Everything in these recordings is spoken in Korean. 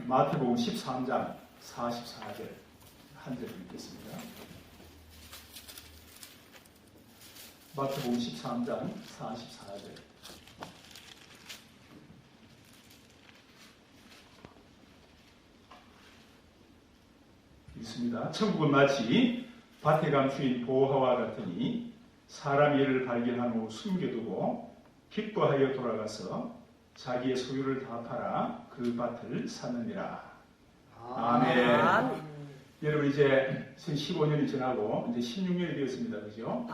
마태복음 13장 44절 한 절 읽겠습니다. 마태복음 13장 44절. 있습니다. 천국은 마치 밭에 감추인 보화와 같으니 사람이 이를 발견한 후 숨겨두고 기뻐하여 돌아가서 자기의 소유를 다 팔아 그 밭을 샀느니라. 아멘. 여러분 이제 15년이 지나고 이제 16년이 되었습니다. 그죠?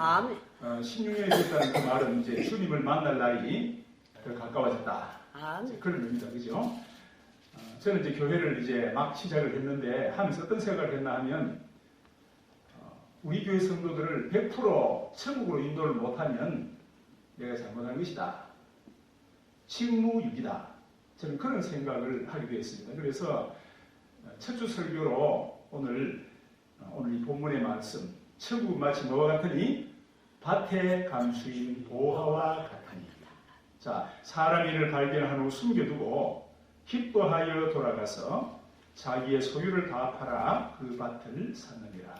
16년이 됐다는 그 말은 이제 주님을 만날 날이 더 가까워졌다. 그런 의미다. 그죠? 저는 이제 교회를 이제 막 시작을 했는데 하면서 어떤 생각을 했나 하면 우리 교회 성도들을 100% 천국으로 인도를 못하면 내가 잘못한 것이다. 직무유기다. 저는 그런 생각을 하게 되었습니다. 그래서 첫 주 설교로 오늘 이 본문의 말씀, 천국은 마치 뭐와 같으니 밭에 감추인 보화와 같으니. 자, 사람이 이를 발견한 후 숨겨두고 기뻐하여 돌아가서 자기의 소유를 다 팔아 그 밭을 샀느니라.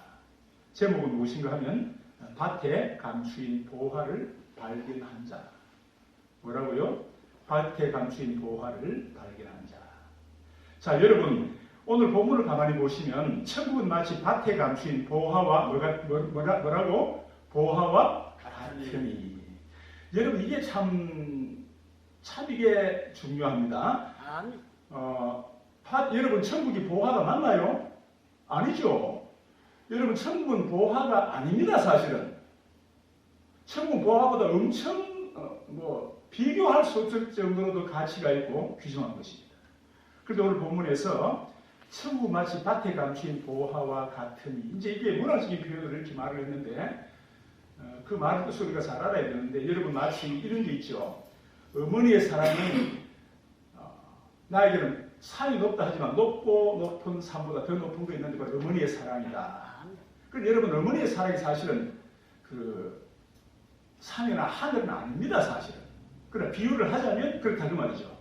제목은 무엇인가 하면 밭에 감추인 보화를 발견한 자. 뭐라고요? 밭에 감추인 보화를 발견한 자. 자, 여러분 오늘 본문을 가만히 보시면 천국은 마치 밭에 감추인 보화와 뭐라고? 보화와 같으니. 여러분 이게 참 이게 중요합니다. 여러분 천국이 보화가 맞나요? 아니죠. 여러분 천국은 보화가 아닙니다. 사실은 천국은 보화보다 엄청 비교할 수 없을 정도로도 가치가 있고 귀중한 것입니다. 그런데 오늘 본문에서 천국 마치 밭에 감추인 보화와 같으니, 이제 이게 문화적인 표현으로 이렇게 말을 했는데 그 말의 뜻을 우리가 잘 알아야 되는데, 여러분 마치 이런 게 있죠. 어머니의 사랑은 나에게는 산이 높다 하지만 높은 산보다 더 높은 거 있는데 바로 어머니의 사랑이다. 그런데 여러분 어머니의 사랑이 사실은 그 산이나 하늘은 아닙니다. 사실은. 그러나 비유를 하자면 그렇다 그 말이죠.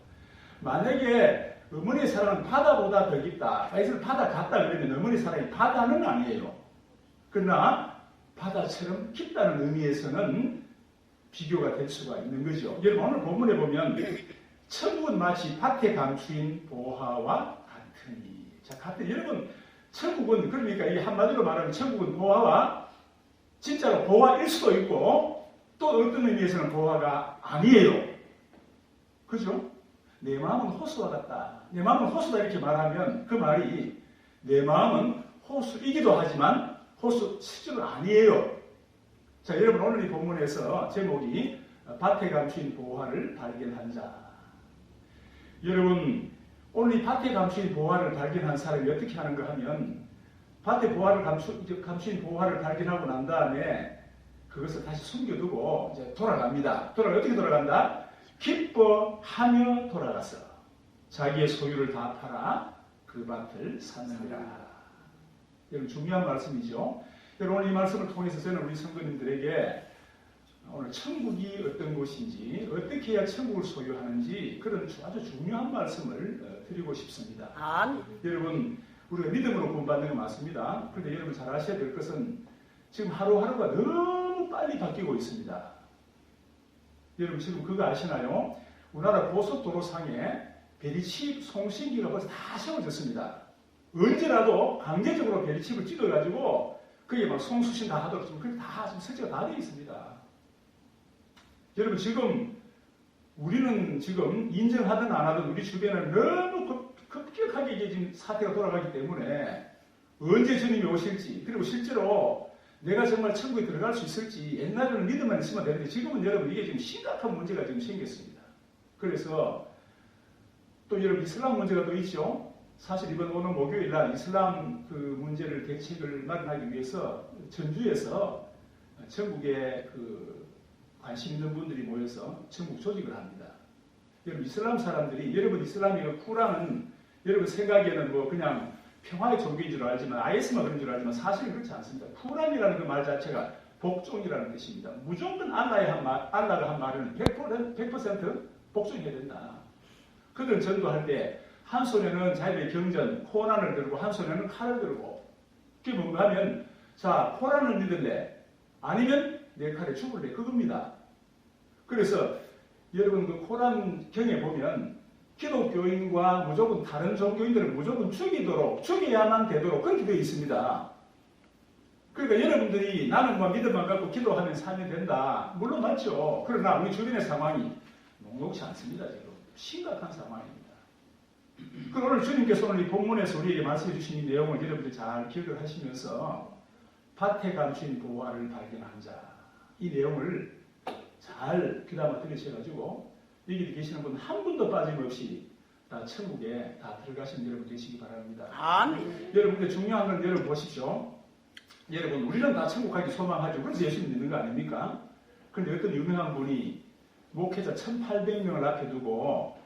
만약에 어머니의 사랑은 바다보다 더 깊다, 그래서 바다 같다 그러면 어머니의 사랑이 바다는 아니에요. 그러나 바다처럼 깊다는 의미에서는 비교가 될 수가 있는 거죠. 여러분 오늘 본문에 보면 천국은 마치 밭에 감추인 보화와 같으니. 자, 같은 여러분 천국은 그러니까 이 한마디로 말하면 천국은 보화와 진짜로 보화일 수도 있고 또 어떤 의미에서는 보화가 아니에요. 그죠? 내 마음은 호수와 같다. 내 마음은 호수다 이렇게 말하면 그 말이 내 마음은 호수이기도 하지만 호수 실제로 아니에요. 자, 여러분 오늘 이 본문에서 제목이 밭에 감추인 보화를 발견한 자. 여러분 오늘 이 밭에 감추인 보화를 발견한 사람이 어떻게 하는가 하면 밭에 감추인 보화를 발견하고 난 다음에 그것을 다시 숨겨두고 이제 돌아갑니다. 어떻게 돌아간다? 기뻐하며 돌아가서 자기의 소유를 다 팔아 그 밭을 샀느니라. 여러분 중요한 말씀이죠. 여러분 오늘 이 말씀을 통해서 저는 우리 성도님들에게 오늘 천국이 어떤 곳인지 어떻게 해야 천국을 소유하는지 그런 아주 중요한 말씀을 드리고 싶습니다. 여러분 우리가 믿음으로 구원받는 건 맞습니다. 그런데 여러분 잘 아셔야 될 것은 지금 하루하루가 너무 빨리 바뀌고 있습니다. 여러분 지금 그거 아시나요? 우리나라 고속도로상에 베리칩 송신기가 벌써 다 세워졌습니다. 언제라도 강제적으로 베리칩을 찍어가지고 그게 막 송수신 다 하도록 지금 그게 다 지금 설치가 다 되어 있습니다. 여러분 지금 우리는 지금 인정하든 안 하든 우리 주변에 너무 급격하게 이게 지금 사태가 돌아가기 때문에 언제 주님이 오실지, 그리고 실제로 내가 정말 천국에 들어갈 수 있을지 옛날에는 믿음만 있으면 되는데 지금은 여러분 이게 지금 심각한 문제가 지금 생겼습니다. 그래서 또 여러분 이슬람 문제가 또 있죠. 사실 이번 오늘 목요일 날 이슬람 그 문제를 대책을 마련하기 위해서 전주에서 전국에 그 관심 있는 분들이 모여서 전국 조직을 합니다. 여러분 이슬람 사람들이 여러분 이슬람이 쿠란은 여러분 생각에는 뭐 그냥 평화의 종교인 줄 알지만 IS만 그런 줄 알지만 사실은 그렇지 않습니다. 쿠란이라는 그 말 자체가 복종이라는 뜻입니다. 무조건 알라가 한 말은 100% 복종해야 된다. 그들 전도할 때 한 손에는 자기의 경전, 코난을 들고 한 손에는 칼을 들고. 그게 뭔가 하면 자, 코난을 믿을래? 아니면 내 칼에 죽을래? 그겁니다. 그래서 여러분 그 코란 경에 보면 기독교인과 무조건 다른 종교인들을 무조건 죽여야만 되도록 그렇게 되어 있습니다. 그러니까 여러분들이 나는 뭐 믿음만 갖고 기도하면 살면 된다. 물론 맞죠. 그러나 우리 주변의 상황이 녹록지 않습니다. 지금 심각한 상황입니다. 그 오늘 주님께서 오늘 이 본문에서 우리에게 말씀해 주신 이 내용을 여러분들이 잘 기억을 하시면서 밭에 감춘 보화를 발견한 자, 이 내용을 잘 귀담아 들으셔가지고 여기 계시는 분 한 분도 빠짐없이 다 천국에 다 들어가신 여러분 되시기 바랍니다. 아멘. 여러분들 중요한 건 여러분 보십시오. 여러분 우리는 다 천국 가기 소망하죠. 그래서 예수 믿는 거 아닙니까? 그런데 어떤 유명한 분이 목회자 1800명을 앞에 두고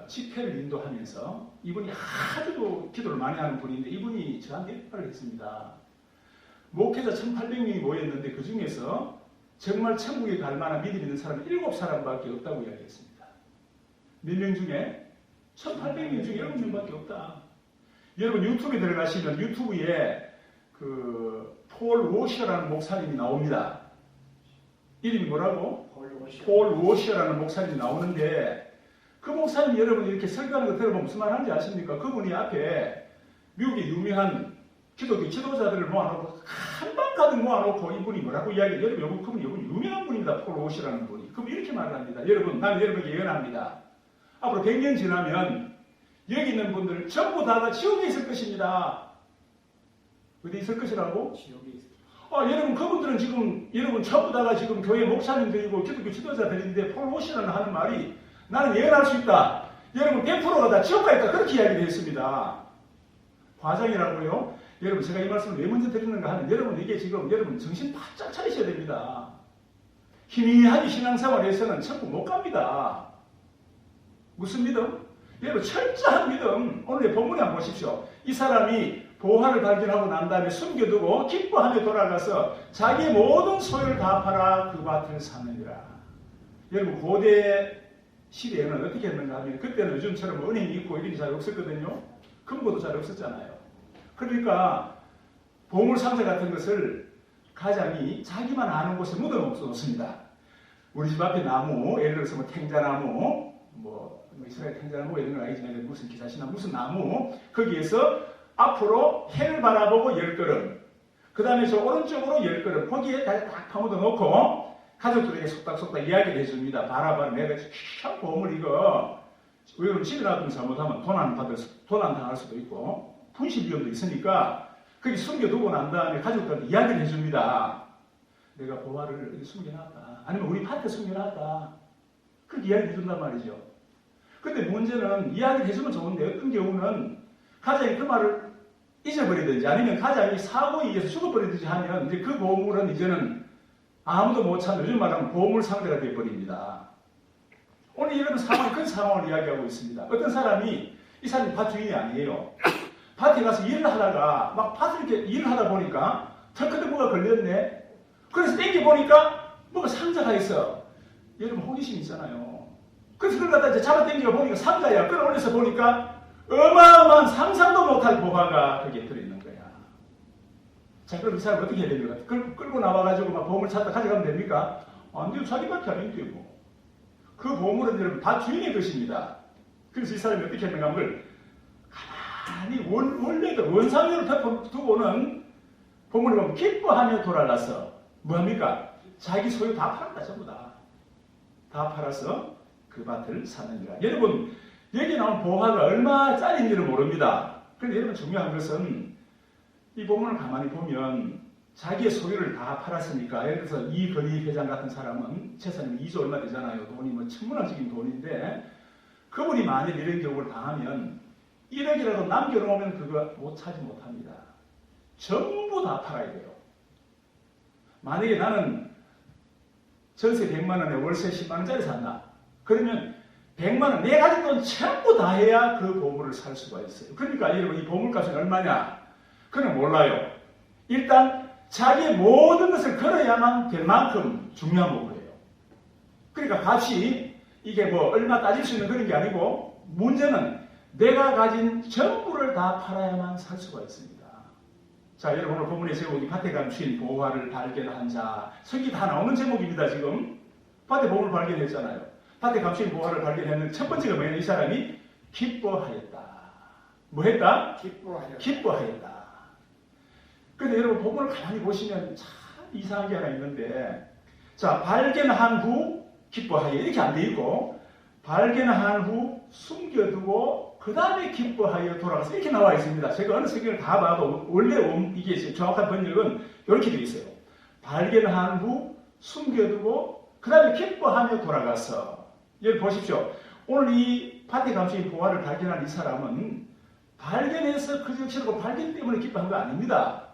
집회를 인도하면서 이분이 아주 기도를 많이 하는 분인데 이분이 저한테 이렇게 했습니다. 목회자 1800명이 모였는데 그 중에서 정말 천국에 갈 만한 믿음 있는 사람은 7사람밖에 없다고 이야기했습니다. 몇 명 중에? 1800명 중에 7명밖에 없다. 여러분 유튜브에 들어가시면 유튜브에 폴 워셔라는 목사님이 나옵니다. 이름이 뭐라고? 폴 워셔라는 목사님이 나오는데 그 목사님 여러분 이렇게 설교하는 거 들어보면 무슨 말 하는지 아십니까? 그분이 앞에 미국의 유명한 기독교 지도자들을 모아놓고 한방 가득 모아놓고 이분이 뭐라고 이야기해요? 여러분 그분이 유명한 분입니다. 폴 워셔라는 분이. 그럼 이렇게 말을 합니다. 여러분 나는 여러분에게 예언합니다. 앞으로 100년 지나면 여기 있는 분들 전부 다가 지옥에 있을 것입니다. 어디 있을 것이라고? 지옥에 있을 여러분 그분들은 지금 여러분 전부 다가 지금 교회 목사님들이고 기독교 지도자들인데 폴 워셔라는 하는 말이 나는 예언할 수 있다. 여러분 100%가 다 지옥 가 있다. 그렇게 이야기를 했습니다. 과장이라고요? 여러분 제가 이 말씀을 왜 먼저 드리는가 하면 여러분 이게 지금 여러분 정신 바짝 차리셔야 됩니다. 희미하게 신앙생활에서는 천국 못 갑니다. 무슨 믿음? 여러분 철저한 믿음. 오늘의 본문에 한번 보십시오. 이 사람이 보화를 발견하고 난 다음에 숨겨두고 기뻐하며 돌아가서 자기의 모든 소유를 다 팔아 그 밭을 사느니라. 여러분 고대 시대에는 어떻게 했는가 하면 그때는 요즘처럼 은행이 있고 이런 게 잘 없었거든요. 금고도 잘 없었잖아요. 그러니까 보물상자 같은 것을 가장이 자기만 아는 곳에 묻어놓습니다. 우리 집 앞에 나무, 예를 들어서 뭐 탱자나무, 뭐 이스라엘 탱자나무 이런 건 아니지만 무슨 기사시나 무슨 나무 거기에서 앞으로 해를 바라보고 10걸음 그 다음에 저 오른쪽으로 10걸음 거기에 딱 파묻어 놓고 가족들에게 속닥속닥 이야기를 해줍니다. 바라봐 내가 참 보물 이거 왜냐면 집에 놔두면 잘못하면 돈 안 당할 수도 있고 분실 위험도 있으니까 거기 숨겨두고 난 다음에 가족들한테 이야기를 해줍니다. 내가 보화를 여기 숨겨놨다. 아니면 우리 밭에 숨겨놨다. 그렇게 이야기를 해준단 말이죠. 근데 문제는 이야기를 해주면 좋은데 어떤 경우는 가장이 그 말을 잊어버리든지 아니면 가장이 사고에 의해서 죽어버리든지 하면 이제 그 보물은 이제는 아무도 못 찾는 요즘 말하면 보물 상대가 되어버립니다. 오늘 이런 상황이 큰 상황을 이야기하고 있습니다. 어떤 사람이 이 사람이 밭 주인이 아니에요. 밭에 가서 일을 하다가 막 밭을 이렇게 일을 하다 보니까 털끝에 뭐가 걸렸네. 그래서 땡겨보니까 뭐가 상자가 있어. 여러분 호기심 있잖아요. 그래서 그걸 갖다 이제 잡아 당겨 보니까 상자야. 끌어올려서 보니까 어마어마한 상상도 못할 보화가 거기에 들어있는 거야. 자, 그럼 이 사람 어떻게 해야 됩니까? 끌고 나와가지고 막 보물 찾다 가져가면 됩니까? 안 돼요. 자기밖에 안 돼요. 그 보물은 여러분 다 주인의 것입니다. 그래서 이 사람이 어떻게 했는가 하면 가만히 원래도 원상으로 두고는 보물을 보면 기뻐하며 돌아가서 뭐합니까? 자기 소유 다 팔았다. 전부 다. 다 팔아서 그 밭을 사느니라. 여러분 여기 나온 보화가 얼마짜리인지를 모릅니다. 그런데 여러분 중요한 것은 이 본문을 가만히 보면 자기의 소유를 다 팔았으니까 예를 들어서 이건희 회장 같은 사람은 재산이 2조 얼마 되잖아요. 돈이 뭐 천문학적인 돈인데 그분이 만일 이런 경우를 당하면 1억이라도 남겨놓으면 그거 못 차지 못합니다. 전부 다 팔아야 돼요. 만약에 나는 전세 100만 원에 월세 10만 원짜리 산다. 그러면 100만 원, 내 가진 돈 전부 다 해야 그 보물을 살 수가 있어요. 그러니까 여러분 이 보물값이 얼마냐? 그는 몰라요. 일단 자기의 모든 것을 걸어야만 될 만큼 중요한 보물이에요. 그러니까 값이 이게 뭐 얼마 따질 수 있는 그런 게 아니고 문제는 내가 가진 전부를 다 팔아야만 살 수가 있습니다. 자, 여러분 오늘 본문의 제목이 밭에 감추인 보화를 발견한 자. 성기 다 나오는 제목입니다. 지금 밭에 보화를 발견했잖아요. 밭에 감추인 보화를 발견했는 첫 번째가 뭐냐면 이 사람이 기뻐하였다. 뭐 했다? 기뻐하였다. 그런데 여러분 본문을 가만히 보시면 참 이상한 게 하나 있는데, 자, 발견한 후 기뻐하여 이렇게 안 돼 있고, 발견한 후 숨겨두고 그 다음에 기뻐하여 돌아가서 이렇게 나와 있습니다. 제가 어느 성경을 다 봐도 원래 이게 정확한 번역은 이렇게 되어 있어요. 발견한 후 숨겨두고 그 다음에 기뻐하며 돌아가서. 여기 보십시오. 오늘 이 밭에 감추인 보화를 발견한 이 사람은 발견해서 그 적시라고 발견 때문에 기뻐한 거 아닙니다.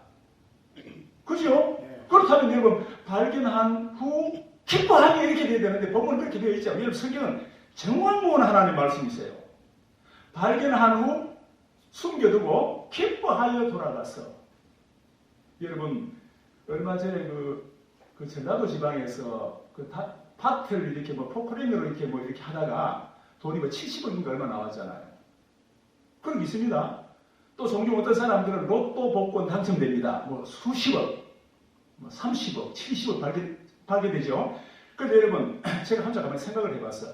그죠? 네. 그렇다면 여러분 발견한 후 기뻐하며 이렇게 돼야 되는데 본문은 그렇게 되어 있죠. 여러분 성경은 정확무원 하나님의 말씀이세요. 발견한 후 숨겨두고 기뻐하여 돌아가서. 여러분 얼마 전에 그 전라도 지방에서 그 밭을 이렇게 뭐 포크레인으로 이렇게 하다가 돈이 뭐 70억인가 얼마 나왔잖아요. 그런 게 있습니다. 또 종종 어떤 사람들은 로또 복권 당첨됩니다. 뭐 수십억, 뭐 30억, 70억 발견되죠. 그런데 여러분 제가 혼자 가만히 생각을 해봤어.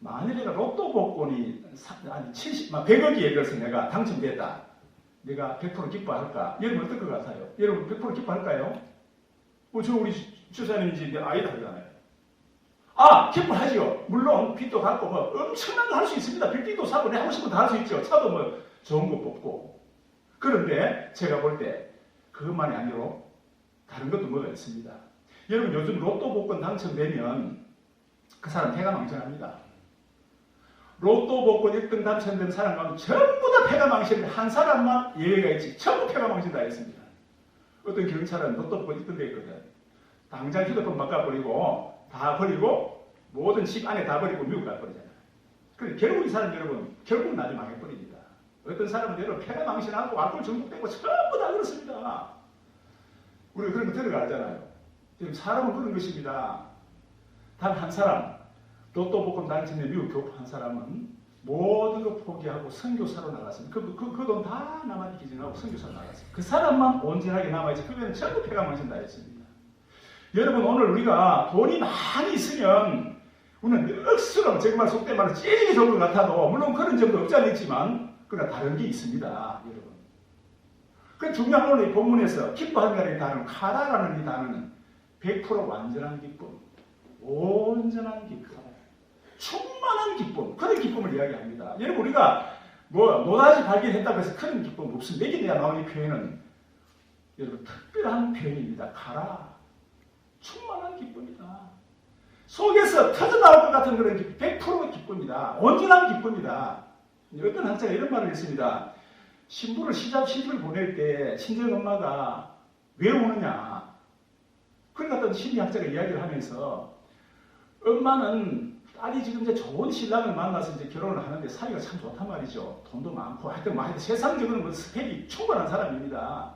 만일 내가 로또 복권이 100억이 예를 들어서 내가 당첨됐다. 내가 100% 기뻐할까? 여러분 어떨 것 같아요? 여러분 100% 기뻐할까요? 저 우리 주사님인지 아이다 하잖아요. 기뻐하지요. 물론 빚도 갚고 뭐 엄청난 거 할 수 있습니다. 빌딩도 사고 내 하고 싶은 거 다 할 수 있죠. 차도 뭐 좋은 거 뽑고. 그런데 제가 볼 때 그것만이 아니라 다른 것도 뭐가 있습니다. 여러분 요즘 로또 복권 당첨되면 그 사람 패가망신합니다. 로또 복권 1등 당첨된 사람은 전부 다 패가망신인데 한 사람만 예외가 있지. 전부 패가망신 다 했습니다. 어떤 경찰은 로또 복권 1등 됐거든. 당장 휴대폰 바꿔버리고 다 버리고 모든 집 안에 다 버리고 미국 가버리잖아요. 그런데 결국 이 사람 여러분 결국은 나중에 망해버립니다. 어떤 사람은 여러분 패가망신하고 알코올 중독되고 전부 다 그렇습니다. 우리가 그런 거 들어가잖아요. 지금 사람은 그런 것입니다. 단 한 사람 로또 복권 당첨된 미국 교포 한 사람은 모든 거 포기하고 선교사로 나갔습니다. 그 돈 다 남한테 기증하고 선교사로 나갔습니다. 그 사람만 온전하게 남아있지. 그러면 전부 패가망신 다 했습니다. 여러분 오늘 우리가 돈이 많이 있으면 우리는 억수로 정말 속된 말로 찌르기 좋은 것 같아도 물론 그런 점도 없지 않아 있지만 그러나 다른 게 있습니다. 여러분. 그 중요한 오늘 이 본문에서 기뻐한다는 이 단어는 카라라는 이 단어는 100% 완전한 기쁨, 온전한 기쁨, 충만한 기쁨, 그런 기쁨을 이야기합니다. 여러분 우리가 뭐 노다지 발견했다고 해서 그런 기쁨 없습니다. 여기 내가 나온 이 표현은 여러분 특별한 표현입니다. 카라. 충만한 기쁨이다. 속에서 터져나올 것 같은 그런 기쁨, 100% 기쁨이다. 온전한 기쁨이다. 어떤 학자가 이런 말을 했습니다. 신부를 시집을 보낼 때 친정엄마가 왜 우느냐. 그러니까 어떤 심리학자가 이야기를 하면서 엄마는 딸이 지금 이제 좋은 신랑을 만나서 이제 결혼을 하는데 사이가 참 좋단 말이죠. 돈도 많고 하여튼 세상적으로 뭐 스펙이 충분한 사람입니다.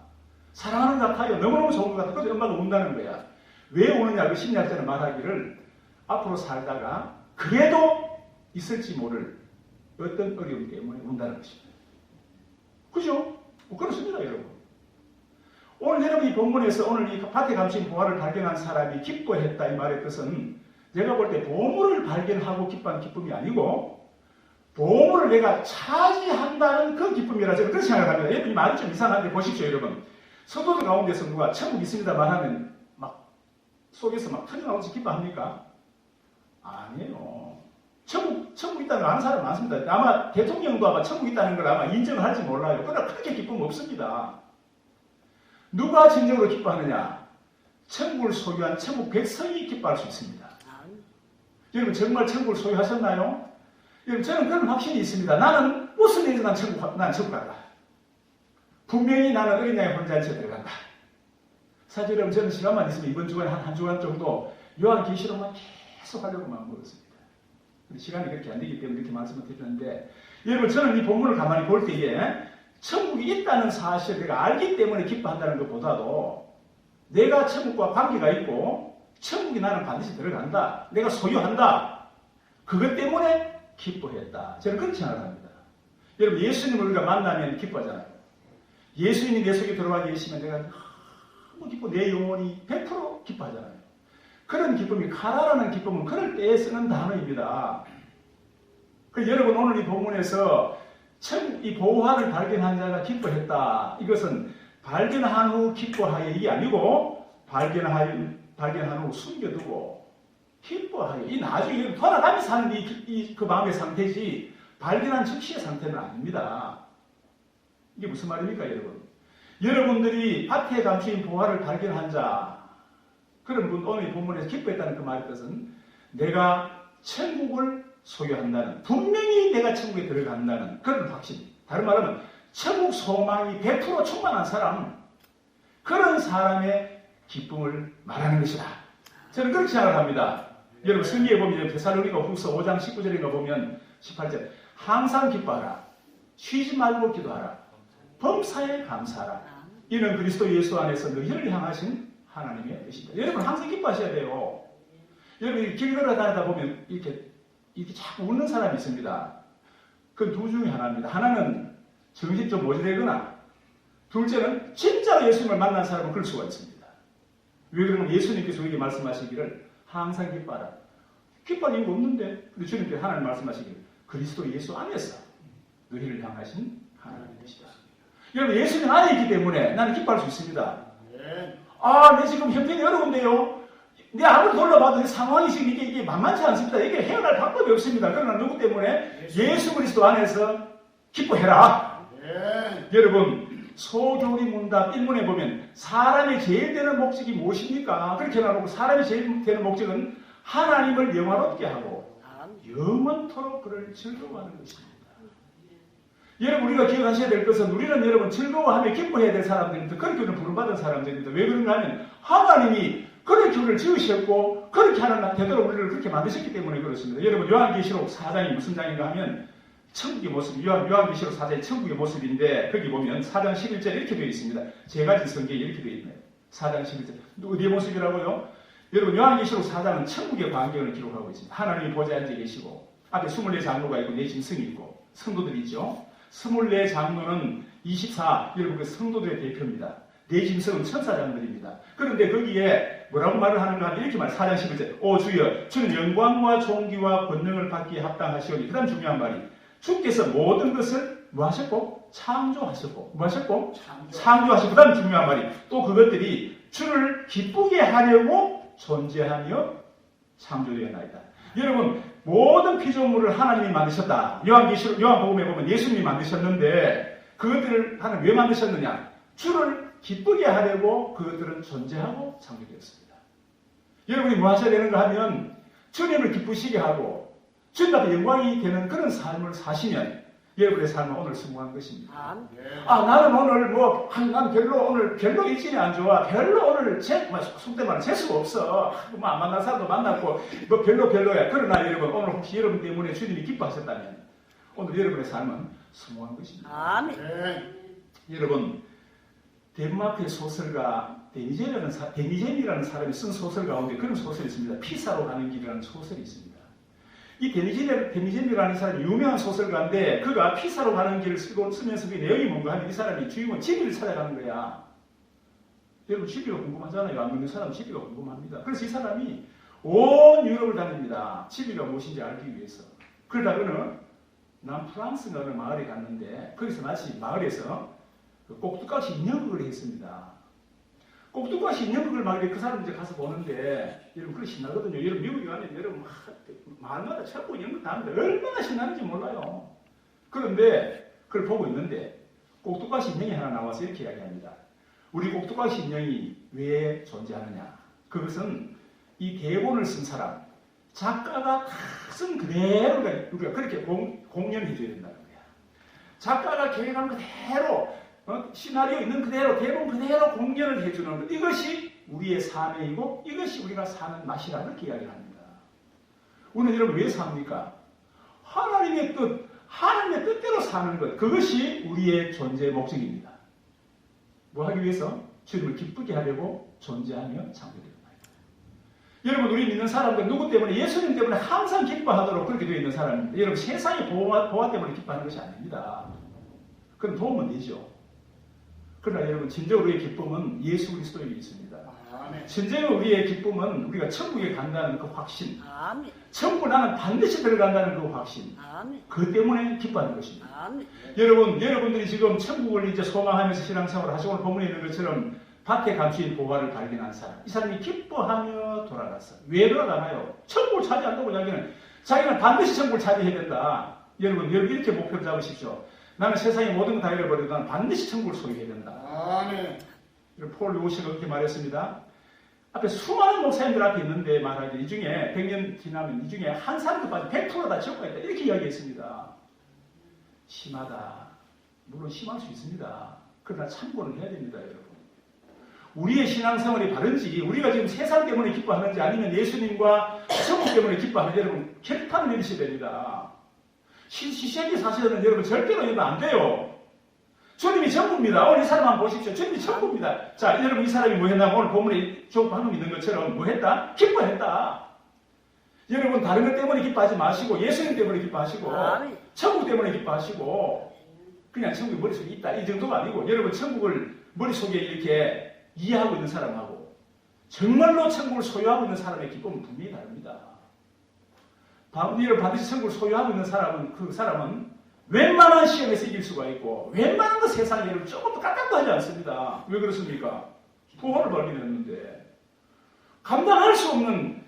사랑하는 것 같아요. 너무너무 좋은 것 같아요. 그래서 엄마가 운다는 거야. 왜 오느냐 그 심리학자는 말하기를 앞으로 살다가 그래도 있을지 모를 어떤 어려움 때문에 운다는 것입니다. 그죠? 그렇습니다 여러분. 오늘 여러분 이 본문에서 오늘 이 밭에 감춘 보화를 발견한 사람이 기뻐했다 이 말의 뜻은 제가 볼 때 보물을 발견하고 기뻐한 기쁨이 아니고 보물을 내가 차지한다는 그 기쁨이라 저는 그렇게 생각합니다. 여러분 이 말이 좀 이상한데 보십시오 여러분. 성도들 가운데서 누가 천국 있습니다만 하면 속에서 막 터져나오지 기뻐합니까? 아니에요. 천국 있다는 걸 아는 사람 많습니다. 아마 대통령도 아마 천국 있다는 걸 아마 인정을 할지 몰라요. 그러나 그렇게 기쁨 없습니다. 누가 진정으로 기뻐하느냐? 천국을 소유한 천국 백성이 기뻐할 수 있습니다. 여러분 정말 천국을 소유하셨나요? 여러분 저는 그런 확신이 있습니다. 나는 무슨 일이든 난 천국 간다. 분명히 나는 어린 양의 혼잔치에 들어간다. 사실 여러분 저는 시간만 있으면 이번 주간에 한 주간 정도 요한계시록만 계속 하려고 마음먹었습니다. 시간이 그렇게 안 되기 때문에 이렇게 말씀을 드리는데 여러분 저는 이 본문을 가만히 볼 때에 천국이 있다는 사실을 내가 알기 때문에 기뻐한다는 것보다도 내가 천국과 관계가 있고 천국이 나는 반드시 들어간다. 내가 소유한다. 그것 때문에 기뻐했다. 저는 그렇게 생각합니다. 여러분 예수님을 우리가 만나면 기뻐하잖아요. 예수님이 내 속에 들어와 계시면 내가 너무 기뻐 내 영혼이 100% 기뻐하잖아요. 그런 기쁨이 카라라는 기쁨은 그럴 때에 쓰는 단어입니다. 여러분 오늘 이 본문에서 이 보화를 발견한 자가 기뻐했다. 이것은 발견한 후 기뻐하여 이게 아니고 발견한 후 숨겨두고 기뻐하여 이 나중에 돌아가면서 하는 그 마음의 상태지 발견한 즉시의 상태는 아닙니다. 이게 무슨 말입니까 여러분? 여러분들이 밭에 감추인 보화를 발견한 자 그런 분 오늘 이 본문에서 기뻐했다는 그 말의 뜻은 내가 천국을 소유한다는 분명히 내가 천국에 들어간다는 그런 확신 다른 말하면 천국 소망이 100% 충만한 사람 그런 사람의 기쁨을 말하는 것이다. 저는 그렇게 생각합니다. 여러분 성경에 보면 데살로니가 후서 5장 19절인가 보면 18절 항상 기뻐하라 쉬지 말고 기도하라 범사에 감사하라 이는 그리스도 예수 안에서 너희를 향하신 하나님의 뜻입니다. 여러분 항상 기뻐하셔야 돼요. 여러분 길 걸어다니다 보면 이렇게 자꾸 웃는 사람이 있습니다. 그 두 중에 하나입니다. 하나는 정신 좀 모질하거나 둘째는 진짜로 예수님을 만난 사람은 그럴 수가 있습니다. 왜 그러면 예수님께서 우리에게 말씀하시기를 항상 기뻐하라. 기뻐할 이유가 없는데 근데 주님께서 하나님 말씀하시기를 그리스도 예수 안에서 너희를 향하신 하나님의 뜻이다. 여러분 예수님 안에 있기 때문에 나는 기뻐할 수 있습니다. 내 지금 형편이 어려운데요. 내 아무리 돌려봐도 상황이 지금 이게 만만치 않습니다. 이게 헤어날 방법이 없습니다. 그러나 누구 때문에? 예수 그리스도 안에서 기뻐해라. 여러분 소교리 문답 1문에 보면 사람이 제일 되는 목적이 무엇입니까? 그렇게 나오고 사람이 제일 되는 목적은 하나님을 영화롭게 하고 영원토록 그를 즐거워하는 것입니다. 여러분 우리가 기억하셔야 될 것은 우리는 여러분 즐거워하며 기뻐해야 될 사람들입니다. 그렇게 우리는 부름받은 사람들입니다. 왜 그런가 하면 하나님이 그렇게 우리를 지으셨고 그렇게 하는 되도록 우리를 그렇게 만드셨기 때문에 그렇습니다. 여러분 요한계시록 4장이 무슨 장인가 하면 천국의 모습, 요한계시록 4장이 천국의 모습인데 거기 보면 4장 11절에 이렇게 되어 있습니다. 제가 진 성경에 이렇게 되어 있네요. 4장 11절. 어디의 모습이라고요? 여러분 요한계시록 4장은 천국의 광경을 기록하고 있습니다. 하나님이 보좌에 앉아 계시고 앞에 24장로가 있고 4짐승이 있고 성도들이 있죠. 24장로는 24 여러분 그 성도들의 대표입니다. 4짐승은 천사장들입니다. 그런데 거기에 뭐라고 말을 하는가 하면 이렇게 말해요. 4장 11절 오 주여 주는 영광과 존귀와 권능을 받기에 합당하시오니 그 다음 중요한 말이 주께서 모든 것을 뭐 하셨고? 창조하셨고 뭐 하셨고? 창조하셨고 그 다음 중요한 말이 또 그것들이 주를 기쁘게 하려고 존재하며 창조되었나이다. 여러분 모든 피조물을 하나님이 만드셨다. 요한복음에 보면 예수님이 만드셨는데 그것들을 하나님 왜 만드셨느냐? 주를 기쁘게 하려고 그것들은 존재하고 창조되었습니다. 여러분이 뭐 하셔야 되는가 하면 주님을 기쁘시게 하고 주님 앞에 영광이 되는 그런 삶을 사시면 여러분의 삶은 오늘 성공한 것입니다. 나는 오늘 난 별로 일진이 안 좋아. 별로 오늘 속된 말은 재수가 없어. 안 만난 사람도 만났고 별로야. 그러나 여러분 오늘 혹시 여러분 때문에 주님이 기뻐하셨다면 오늘 여러분의 삶은 성공한 것입니다. 아멘. 여러분 덴마크의 소설가 데니젠이라는 사람이 쓴 소설 가운데 그런 소설이 있습니다. 피사로 가는 길이라는 소설이 있습니다. 이 데니젠이라는 사람이 유명한 소설가인데 그가 피사로 가는 길을 쓰면서 그 내용이 뭔가 하면 이 사람이 주인공 지비를 찾아가는 거야. 여러분 지비가 궁금하잖아요. 안 믿는 사람은 지비가 궁금합니다. 그래서 이 사람이 온 유럽을 다닙니다. 지비가 무엇인지 알기 위해서. 그러다가는 프랑스 어느 마을에 갔는데 거기서 마치 마을에서 꼭두각시 인형극을 했습니다. 꼭두각시 인형극을 막 그 사람 이제 가서 보는데 여러분 그렇게 신나거든요. 여러분 미국에 가면 여러분 마을마다 철구 인형극 다 하는데 얼마나 신나는지 몰라요. 그런데 그걸 보고 있는데 꼭두각시 인형이 하나 나와서 이렇게 이야기합니다. 우리 꼭두각시 인형이 왜 존재하느냐? 그것은 이 대본을 쓴 사람 작가가 다 쓴 그대로 우리가 그렇게 공연해 줘야 된다는 거야. 작가가 계획한 그대로 시나리오 있는 그대로 대본 그대로 공연을 해주는 것 이것이 우리의 삶이고 이것이 우리가 사는 맛이라 그렇게 이야기를 합니다. 우리는 여러분 왜 삽니까? 하나님의 뜻대로 사는 것 그것이 우리의 존재의 목적입니다. 뭐 하기 위해서? 주님을 기쁘게 하려고 존재하며 창조되는 거예요. 여러분 우리 믿는 사람들 누구 때문에? 예수님 때문에 항상 기뻐하도록 그렇게 되어 있는 사람입니다. 여러분 세상의 보화 때문에 기뻐하는 것이 아닙니다. 그럼 도움은 되죠. 그러나 여러분 진정 우리의 기쁨은 예수 그리스도에 있습니다. 진정 우리의 기쁨은 우리가 천국에 간다는 그 확신, 천국 나는 반드시 들어간다는 그 확신, 그 때문에 기뻐하는 것입니다. 여러분들이 지금 천국을 이제 소망하면서 신앙생활을 하시고 오늘 본문에 있는 것처럼 밭에 감추인 보화를 발견한 사람, 이 사람이 기뻐하며 돌아갔어. 왜 돌아가나요? 천국을 차지한다고 자기는 반드시 천국을 차지해야 된다. 여러분 이렇게 목표를 잡으십시오. 나는 세상의 모든 거 다 잃어버려도 나는 반드시 천국을 소유해야 된다. 아멘. 폴 루시가 그렇게 말했습니다. 앞에 수많은 목사님들 앞에 있는데 말하기 이 중에 100년 지나면 이 중에 한 사람도 빠져 100% 다 지옥가 있다. 이렇게 이야기했습니다. 심하다. 물론 심할 수 있습니다. 그러나 참고는 해야 됩니다, 여러분. 우리의 신앙생활이 바른지 우리가 지금 세상 때문에 기뻐하는지 아니면 예수님과 천국 때문에 기뻐하는지 여러분 결판을 내리셔야 됩니다. 시시하게 사실은 여러분 절대로 이러면 안 돼요. 주님이 전부입니다. 오늘 이 사람 한번 보십시오. 주님이 전부입니다. 자, 여러분 이 사람이 뭐 했나? 오늘 본문에 방금 있는 것처럼 뭐 했다? 기뻐했다. 여러분 다른 것 때문에 기뻐하지 마시고 예수님 때문에 기뻐하시고 천국 때문에 기뻐하시고 그냥 천국이 머릿속에 있다. 이 정도가 아니고 여러분 천국을 머릿속에 이렇게 이해하고 있는 사람하고 정말로 천국을 소유하고 있는 사람의 기쁨은 분명히 다릅니다. 반드시 천국을 소유하고 있는 사람은 그 사람은 웬만한 시험에서 이길 수가 있고 웬만한 거 세상에 여러분 조금도 깎아도 하지 않습니다. 왜 그렇습니까? 보화를 발견했는데 감당할 수 없는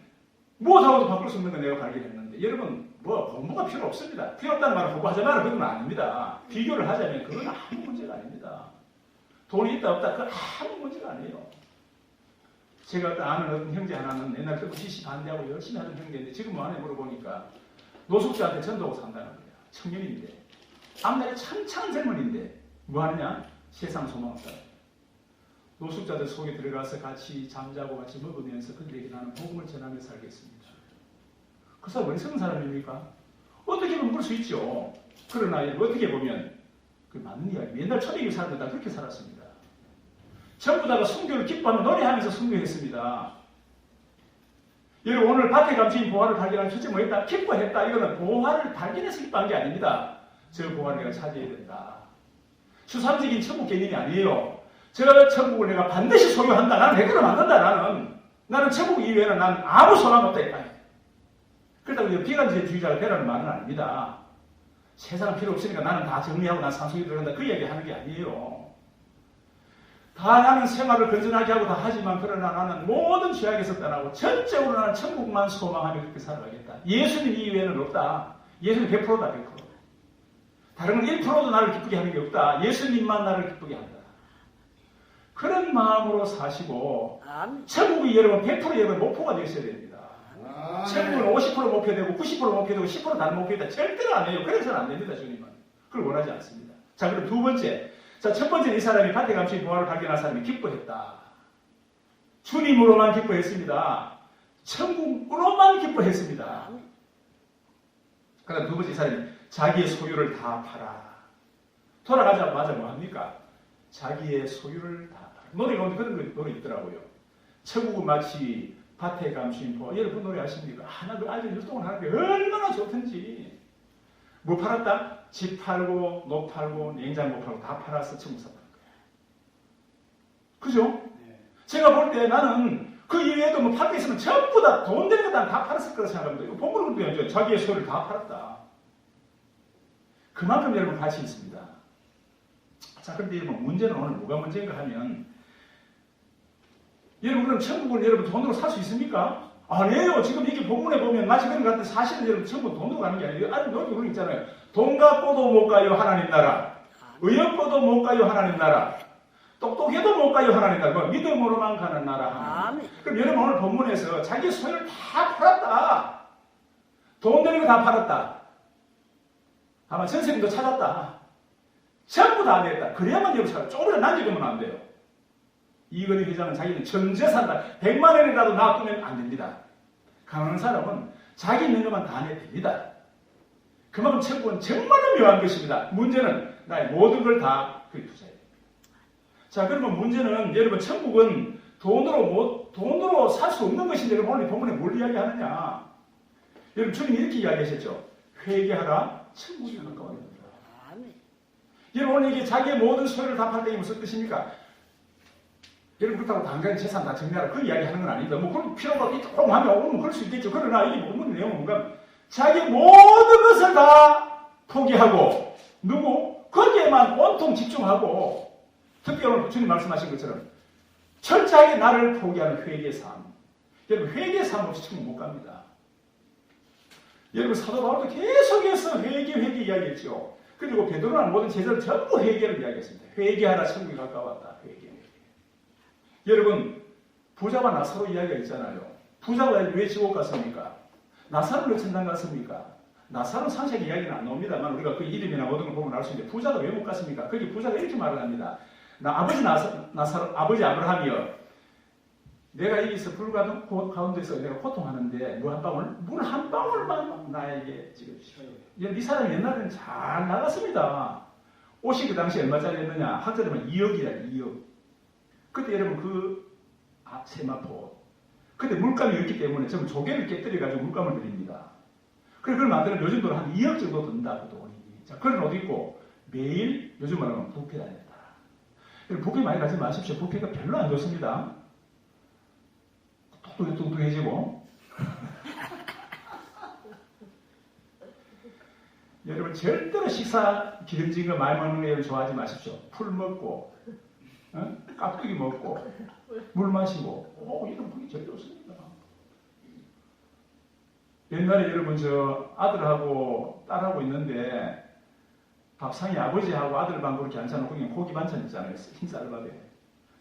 무엇하고도 바꿀 수 없는 거 내가 발견했는데 여러분 뭐 공부가 필요 없습니다. 필요 없다는 말은 공부하지 마라 그건 아닙니다. 비교를 하자면 그건 아무 문제가 아닙니다. 돈이 있다 없다 그건 아무 문제가 아니에요. 제가 아는 어떤 형제 하나는 옛날 때부터 지시 반대하고 열심히 하던 형제인데 지금 뭐 하냐 물어보니까 노숙자한테 전도하고 산다는 거예요. 청년인데 앞날에 창창한 젊은인데 뭐 하느냐? 세상 소망 없다. 노숙자들 속에 들어가서 같이 잠자고 같이 먹으면서 그들에게 나는 복음을 전하며 살겠습니다. 그 사람 왜 성 사람입니까? 어떻게 보면 그럴 수 있죠. 그러나 어떻게 보면 그 맞는 이야기. 옛날 초대교회 사람들 다 그렇게 살았습니다. 전부 다가 순교를 기뻐하며 노래하면서 순교했습니다. 여러분 오늘 밭에 감추인 보화를 발견한 첫째 뭐 했다? 기뻐했다. 이거는 보화를 발견해서 기뻐한 게 아닙니다. 저 보화를 내가 찾아야 된다. 추상적인 천국 개념이 아니에요. 저 천국을 내가 반드시 소유한다. 나는 해결을 만든다. 나는 천국 이외에는 난 아무 소망 없다. 그렇다고 비관주의자가 되라는 말은 아닙니다. 세상은 필요 없으니까 나는 다 정리하고 난 산속에 들어간다. 그 얘기 하는 게 아니에요. 다 나는 생활을 건전하게 하고 다 하지만 그러나 나는 모든 죄악에서 떠나고 전적으로 나는 천국만 소망하며 그렇게 살아가겠다. 예수님 이외에는 없다. 예수님 100%다 100%. 다른 건 1%도 나를 기쁘게 하는 게 없다. 예수님만 나를 기쁘게 한다. 그런 마음으로 사시고 천국이 여러분 100% 여러분 목표가 되셔야 됩니다. 천국은 50% 목표되고 90% 목표되고 10% 다른 목표다. 절대로 안 해요. 그래서는 안 됩니다. 주님은. 그걸 원하지 않습니다. 자 그럼 두 번째. 자, 첫 번째는 이 사람이 밭에 감춘 보화를 발견한 사람이 기뻐했다. 주님으로만 기뻐했습니다. 천국으로만 기뻐했습니다. 그다음 두 번째 이 사람이 자기의 소유를 다 팔아. 돌아가자마자 뭐합니까? 자기의 소유를 다 팔아. 노래 가운데 그런 노래 있더라고요. 천국은 마치 밭에 감춘 보화. 여러분 노래 아십니까? 나도 아주 율동을 하는 게 얼마나 좋던지. 뭐 팔았다? 집 팔고, 노 팔고, 냉장고 팔고 다 팔아서 천국 사 파는 거야. 그죠? 네. 제가 볼 때 나는 그 이외에도 뭐 팔 게 있으면 전부 다 돈 되는 거 다 팔았을 거라 생각합니다. 이거 본문을 보면 자기의 소유를 다 팔았다. 그만큼 여러분 가치 있습니다. 자, 그런데 여러분 문제는 오늘 뭐가 문제인가 하면 여러분 그럼 천국을 여러분 돈으로 살 수 있습니까? 아니에요. 지금 이렇게 본문에 보면 마치 그런 것 같은데 사실은 여러분 전부 돈으로 가는 게 아니에요. 아니, 여기 그런 있잖아요. 돈 갖고도 못 가요. 하나님 나라. 의욕고도 못 가요. 하나님 나라. 똑똑해도 못 가요. 하나님 나라. 뭐 믿음으로만 가는 나라. 하나님. 그럼 여러분 오늘 본문에서 자기 소유를 다 팔았다. 돈 되는 거 다 팔았다. 아마 선생님도 찾았다. 전부 다 냈다. 그래야만 여러분 살아. 조금이라도 남겨두면 안 돼요. 이건희 회장은 자기는 전재산다. 100만 원이라도 놔두면 안 됩니다. 가난한 사람은 자기 있는 것만 다 내야 됩니다. 그만큼 천국은 정말로 묘한 것입니다. 문제는 나의 모든 걸 다 그리 투자해야 됩니다. 자, 그러면 문제는 여러분 천국은 돈으로 살 수 없는 것인데 오늘 본문에 뭘 이야기하느냐? 여러분 주님이 이렇게 이야기하셨죠. 회개하라 천국이 가까워야 된다. 여러분 오늘 이게 자기의 모든 소유를 다 팔 때 무슨 뜻입니까? 여러분 그렇다고 당장 재산 다 정리하라 그 이야기하는 건 아닙니다. 뭐 그런 필요가 있고 하면 오면 그럴 수 있겠죠. 그러나 이 본문 내용은 뭔가 자기 모든 것을 다 포기하고 거기에만 온통 집중하고 특히 오늘 주님 말씀하신 것처럼 철저하게 나를 포기하는 회개의 삶. 여러분 회개의 삶 없이 천국 못 갑니다. 여러분 사도 바울도 계속해서 회개 이야기했죠. 그리고 베드로는 모든 제자들 전부 회개를 이야기했습니다. 회개하라 천국이 가까웠다. 회개. 여러분 부자와 나사로 이야기가 있잖아요. 부자가 왜 지옥 갔습니까? 나사로는 왜 천당 갔습니까? 나사로는 상세하게 이야기는 안 나옵니다만 우리가 그 이름이나 모든 걸 보면 알 수 있는데 부자가 왜 못 갔습니까? 거기 부자가 이렇게 말을 합니다. 아버지 아브라함이여 내가 여기서 불 가운데서 내가 고통하는데 물 한 방울만 나에게 찍어주시오. 이 사람이 옛날에는 잘 나갔습니다. 옷이 그 당시에 얼마짜리였느냐? 학자들은 2억이라 2억. 그때 여러분 세마포 그때 물감이 없기 때문에 전부 조개를 깨뜨려가지고 물감을 드립니다. 그래 그걸 만들면 요즘 돈은 한 2억 정도 든다 그 돈이. 자 그런 옷 입고 매일 요즘 말하면 뷔페 다녔다. 뷔페 많이 가지 마십시오. 뷔페가 별로 안 좋습니다. 뚱뚱해지고 여러분 절대로 식사 기름진 거 많이 먹는 거 여러분 좋아하지 마십시오. 풀 먹고 깍두기 먹고 물 마시고 이런 분이 제일 좋습니다. 옛날에 여러분 저 아들하고 딸하고 있는데 밥상에 아버지하고 아들 방 그렇게 앉혀놓고 그냥 고기 반찬 있잖아요. 흰쌀밥에.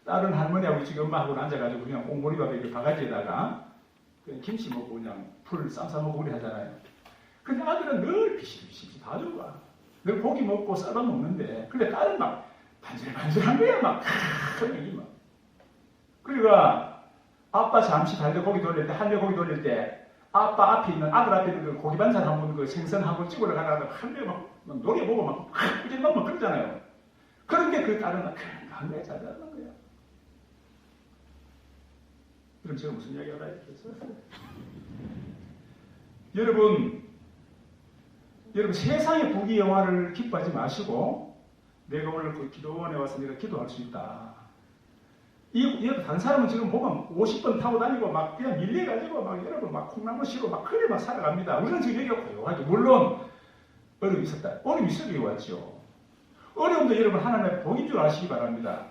딸은 할머니하고 지금 엄마하고 앉아가지고 그냥 꽁보리밥에 그 바가지에다가 그냥 김치 먹고 그냥 풀 쌈 싸먹고 우리 하잖아요. 근데 아들은 늘 비실비실 다 들어가. 늘 고기 먹고 쌀밥 먹는데 근데 딸은 막 반질반질한 거야 막. 그러니까 아빠 잠시 달려 고기 돌릴 때 할매 고기 돌릴 때 아빠 앞에 있는 아들 앞에 있는 그 고기 반찬 한번 그 생선 한번 찍으러 가다가 할매 막 노려보고 막 꾸질막 그러잖아요. 그런 게 그 딸은 막 할매 잘하는 거야. 그럼 제가 무슨 이야기 하라 했겠어요? 여러분 세상의 부귀영화를 기뻐하지 마시고 내가 오늘 그 기도원에 와서 내가 기도할 수 있다. 다른 사람은 지금 보면 50번 타고 다니고 막 그냥 밀려가지고 막 여러분 막 콩나물 씨로 막 그래 막 살아갑니다. 우리는 지금 여기가 고요하죠. 물론 어려움이 있었다. 어려움이 있어도 왔죠. 어려움도 여러분 하나님의 복인 줄 아시기 바랍니다.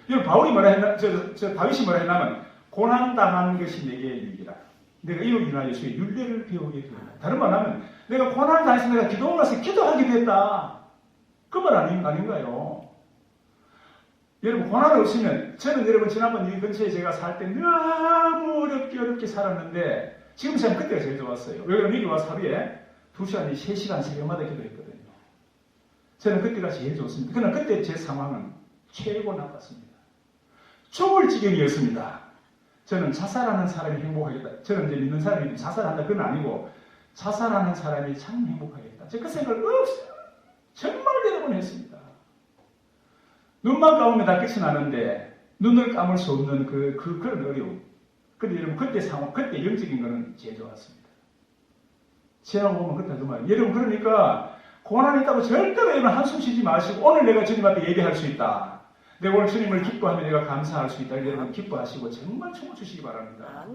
여러분 바울이 뭐라 했나? 다윗이 뭐라 했냐면 고난당하는 것이 내게 유익이라. 내가 이로 인하여 예수의 율례를 배우게 되었다. 다른 말 하면 내가 고난을 당해서 내가 기도원 가서 기도하게 됐다. 그 말 아닌가요? 여러분 고난이 없으면 저는 여러분 지난번 이 근처에 제가 살 때 너무 어렵게 살았는데 지금 생각 그때가 제일 좋았어요. 왜 그러면 여기 와서 하루에 2시간, 3시간 새벽마다 기도했거든요. 저는 그때가 제일 좋습니다. 그러나 그때 제 상황은 최고 나빴습니다. 죽을 지경이었습니다. 저는 자살하는 사람이 행복하겠다. 저는 이제 믿는 사람이 자살한다. 그건 아니고 자살하는 사람이 참 행복하겠다. 제가 그 생각을 정말 여러 번 했습니다. 눈만 감으면 다 끝이 나는데 눈을 감을 수 없는 그런 어려움. 근데 여러분 그때 상황, 그때 영적인 거는 제일 좋았습니다. 지나고 보면 그때 그 말이에요. 여러분 그러니까 고난이 있다고 절대로 여러분 한숨 쉬지 마시고 오늘 내가 주님 앞에 예배할 수 있다. 내가 오늘 주님을 기뻐하며 내가 감사할 수 있다. 여러분 기뻐하시고 정말 춤을 추시기 바랍니다.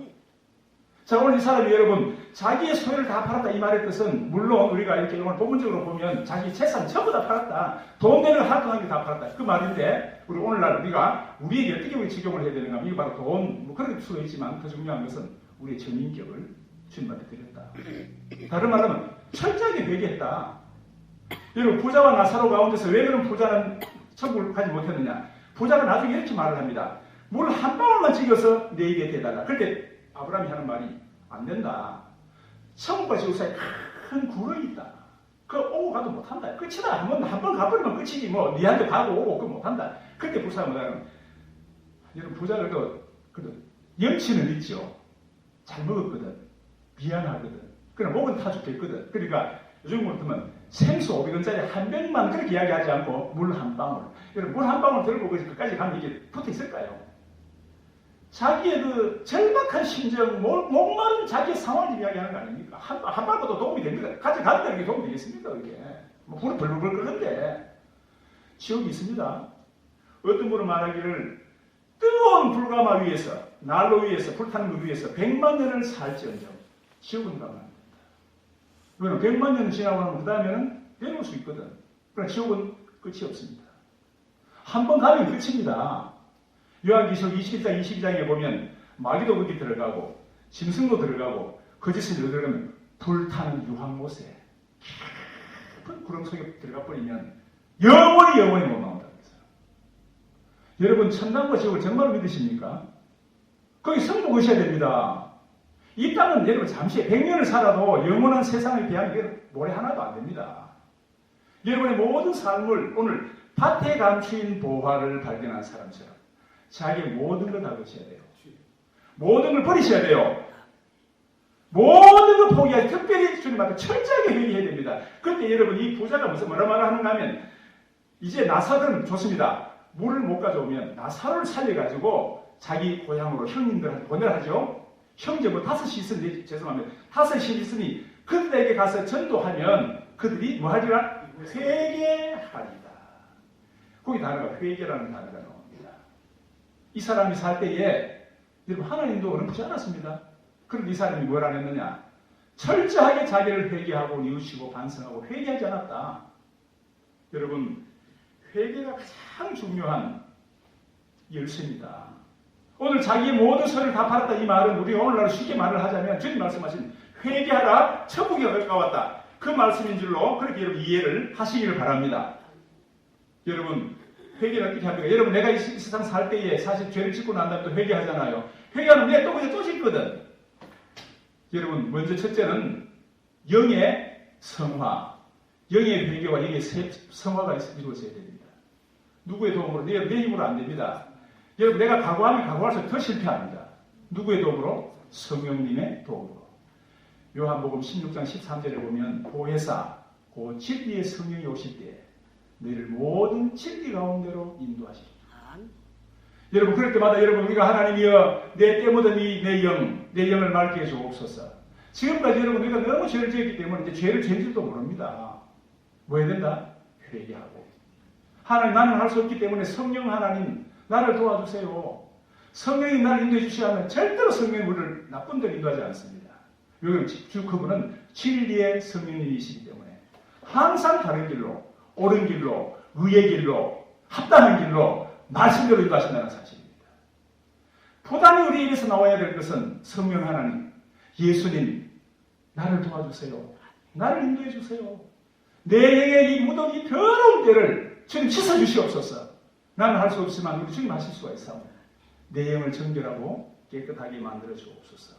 자 오늘 이 사람이 여러분 자기의 소유를 다 팔았다 이 말의 뜻은 물론 우리가 이렇게 오늘 본문적으로 보면 자기 재산 전부 다 팔았다. 돈 되는 한동안 다 팔았다. 그 말인데 우리 오늘날 우리가 우리에게 어떻게 우리 적용을 해야 되는가? 이게 바로 돈 뭐 그런 수도 있지만 더 중요한 것은 우리의 전인격을 주님한테 드렸다. 다른 말로 하면 철저하게 회개했다. 여러분 부자와 나사로 가운데서 왜 그런 부자는 천국을 가지 못했느냐? 부자가 나중에 이렇게 말을 합니다. 물 한 방울만 찍어서 내 입에 대달라. 그때 아브라함이 하는 말이 안 된다. 천국과 지옥 사이에 큰 굴이 있다. 그거 오고 가도 못한다. 끝이다. 한번 가버리면 끝이지. 뭐 니한테 가고 오고 그거 못한다. 그때 불사가 뭐냐면 여러분 부자가 그래도 염치는 있죠. 잘 먹었거든. 미안하거든. 그러나 목은 타 죽겠거든. 그러니까 요즘 같으면 생수 500원짜리 한 병만 그렇게 이야기하지 않고 물 한 방울. 여러분 물 한 방울 들고 끝까지 가면 이게 붙어 있을까요? 자기의 그 절박한 심정, 목마른 자기의 상황을 이야기하는 거 아닙니까? 한 발보도 도움이 됩니다. 같이 가는 게 도움이 되겠습니까, 그게? 뭐, 불을 벌벌 끄는데. 지옥이 있습니다. 어떤 분은 말하기를 뜨거운 불가마 위에서, 난로 위에서, 불타는 그 위에서 100만 년을 살지언정 지옥은 가면 안 된다. 왜냐면 100만 년 지나고 나면 그 다음에는 내려올 수 있거든. 그러나 지옥은 끝이 없습니다. 한 번 가면 끝입니다. 요한계시록 21장, 22장에 보면 마귀도 거기 들어가고 짐승도 들어가고 거짓을 들어가면 불타는 유황못에 깊은 구름 속에 들어가 버리면 영원히 못 나온다고 했어요. 여러분 천당과 지옥을 정말로 믿으십니까? 거기 성도 오셔야 됩니다. 이 땅은 여러분 잠시 100년을 살아도 영원한 세상을 비하면 모래 하나도 안 됩니다. 여러분의 모든 삶을 오늘 밭에 감추인 보화를 발견한 사람처럼 자기의 모든 걸 다 거쳐야 돼요. 모든 걸 버리셔야 돼요. 모든 걸 포기하지. 특별히 주님 앞에 철저하게 회개해야 됩니다. 그때 여러분 이 부자가 무슨 뭐라 하는가 하면 이제 나사로는 좋습니다. 물을 못 가져오면 나사로를 살려가지고 자기 고향으로 형님들한테 보내라죠. 형제 뭐 5이 있으니 죄송합니다. 5이 있으니 그들에게 가서 전도하면 그들이 뭐 하리라? 회개하리라. 거기 단어가 회개라는 단어가 나옵니다. 이 사람이 살 때에 여러분 하나님도 어렵지 않았습니다. 그런데 이 사람이 뭘 안 했느냐? 철저하게 자기를 회개하고 뉘우치고 반성하고 회개하지 않았다. 여러분 회개가 가장 중요한 열쇠입니다. 오늘 자기의 모든 소리를 다 팔았다 이 말은 우리가 오늘날 쉽게 말을 하자면 주님 말씀하신 회개하라 천국이 가까웠다. 그 말씀인 줄로 그렇게 여러분 이해를 하시기를 바랍니다. 여러분 회개를 어떻게 합니까? 여러분 내가 이 세상 살 때에 사실 죄를 짓고 난 다음에 또 회개하잖아요. 회개하면 내가 또 그냥 또 짓거든. 여러분 먼저 첫째는 영의 성화, 영의 회개와 영의 성화가 이루어져야 됩니다. 누구의 도움으로? 내 힘으로 안 됩니다. 여러분 내가 각오하면 각오할수록 더 실패합니다. 누구의 도움으로? 성령님의 도움으로. 요한복음 16장 13절에 보면 보혜사, 그 진리의 성령이 오실 때 너희를 모든 진리 가운데로 인도하시리라. 여러분 그럴 때마다 여러분 우리가 하나님이여 내 때 묻은 내 영을 맑게 해주옵소서. 지금까지 여러분 우리가 너무 죄를 지었기 때문에 이제 죄를 지은 줄도 모릅니다. 뭐 해야 된다? 회개하고. 하나님 나는 할 수 없기 때문에 성령 하나님 나를 도와주세요. 성령이 나를 인도해 주시면 절대로 성령이 우리를 나쁜 데로 인도하지 않습니다. 왜냐하면 그분은 진리의 성령님이시기 때문에 항상 다른 길로 옳은 길로 의의 길로 합당한 길로 말씀대로 인도하신다는 사실입니다. 부단히 우리 입에서 나와야 될 것은 성령 하나님, 예수님 나를 도와주세요. 나를 인도해 주세요. 내 영의 이 무덤 이 더러운 때를 주님 씻어주시옵소서. 나는 할 수 없지만 우리 주님 하실 수가 있어. 내 영을 정결하고 깨끗하게 만들어 주옵소서.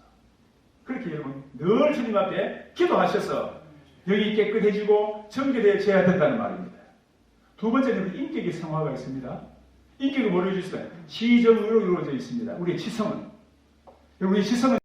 그렇게 여러분 늘 주님 앞에 기도하셔서 영이 깨끗해지고 정결해져야 된다는 말입니다. 두 번째는 인격의 성화가 있습니다. 인격이 뭐로 이루어져 있어요? 지정으로 이루어져 있습니다. 우리의 지성은. 우리의 지성은